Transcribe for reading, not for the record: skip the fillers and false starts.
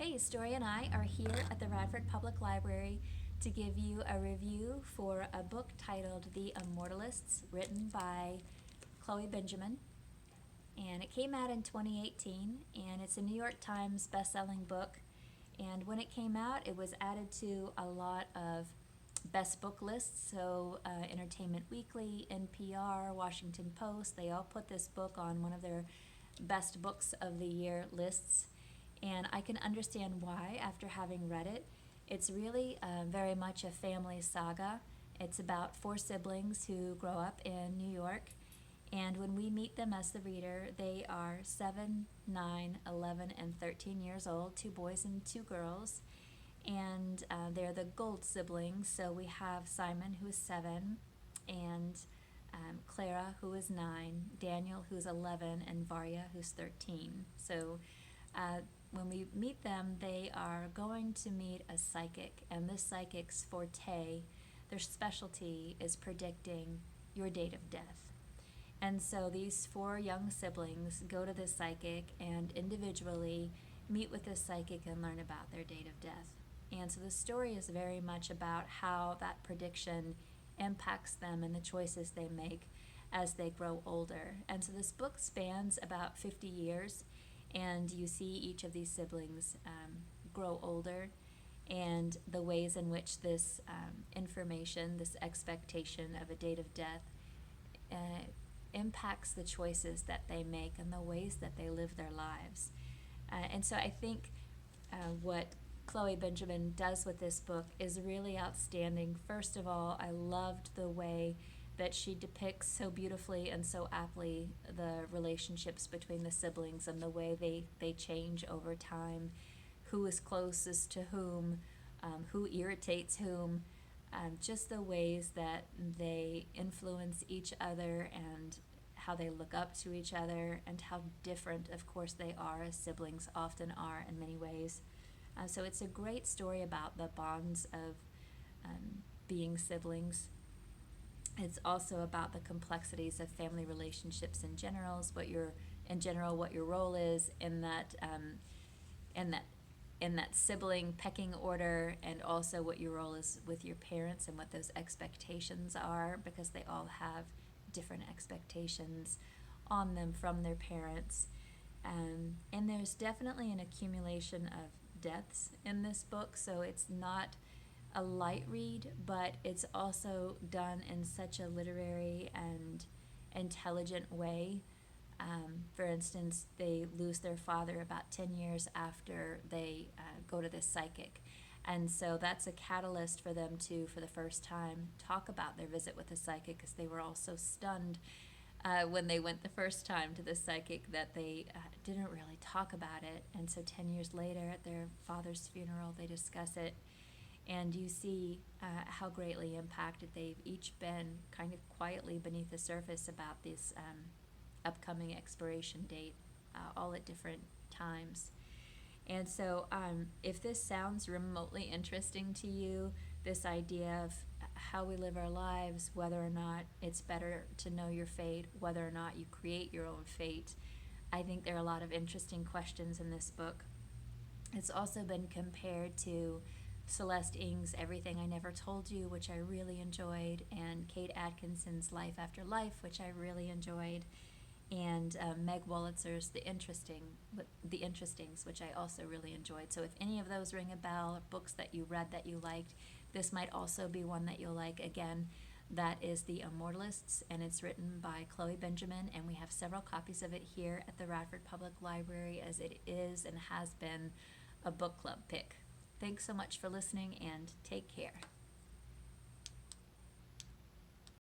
Hey, Story and I are here at the Radford Public Library to give you a review for a book titled The Immortalists, written by Chloe Benjamin. And it came out in 2018, and it's a New York Times best-selling book. And when it came out, it was added to a lot of best book lists. So Entertainment Weekly, NPR, Washington Post, they all put this book on one of their best books of the year lists. And I can understand why after having read it. It's really very much a family saga. It's about four siblings who grow up in New York. And when we meet them as the reader, they are 7, 9, 11, and 13 years old, two boys and two girls. And they're the Gold siblings. So we have Simon, who is 7, and Clara, who is 9, Daniel, who's 11, and Varya, who's 13. So when we meet them, they are going to meet a psychic, and this psychic's forte, their specialty, is predicting your date of death. And so these four young siblings go to this psychic and individually meet with this psychic and learn about their date of death. And so the story is very much about how that prediction impacts them and the choices they make as they grow older. And so this book spans about 50 years, and you see each of these siblings grow older, and the ways in which this information, this expectation of a date of death, impacts the choices that they make and the ways that they live their lives. And so I think what Chloe Benjamin does with this book is really outstanding. First of all, I loved the way that she depicts so beautifully and so aptly the relationships between the siblings and the way they change over time, who is closest to whom, who irritates whom, just the ways that they influence each other and how they look up to each other and how different, of course, they are, as siblings often are in many ways. So it's a great story about the bonds of being siblings. It's also about the complexities of family relationships in general, what your role is in that sibling pecking order, and also what your role is with your parents and what those expectations are, because they all have different expectations on them from their parents. And there's definitely an accumulation of deaths in this book, so it's not a light read, but it's also done in such a literary and intelligent way. For instance, they lose their father about 10 years after they go to this psychic. And so that's a catalyst for them to, for the first time, talk about their visit with the psychic, because they were all so stunned when they went the first time to the psychic that they didn't really talk about it. And so 10 years later, at their father's funeral, they discuss it. And you see how greatly impacted they've each been, kind of quietly beneath the surface, about this upcoming expiration date, all at different times. And so if this sounds remotely interesting to you, this idea of how we live our lives, whether or not it's better to know your fate, whether or not you create your own fate, I think there are a lot of interesting questions in this book. It's also been compared to Celeste Ng's Everything I Never Told You, which I really enjoyed, and Kate Atkinson's Life After Life, which I really enjoyed, and Meg Wolitzer's The Interestings, which I also really enjoyed. So if any of those ring a bell, or books that you read that you liked, this might also be one that you'll like. Again, that is The Immortalists, and it's written by Chloe Benjamin, and we have several copies of it here at the Radford Public Library, as it is and has been a book club pick. Thanks so much for listening, and take care.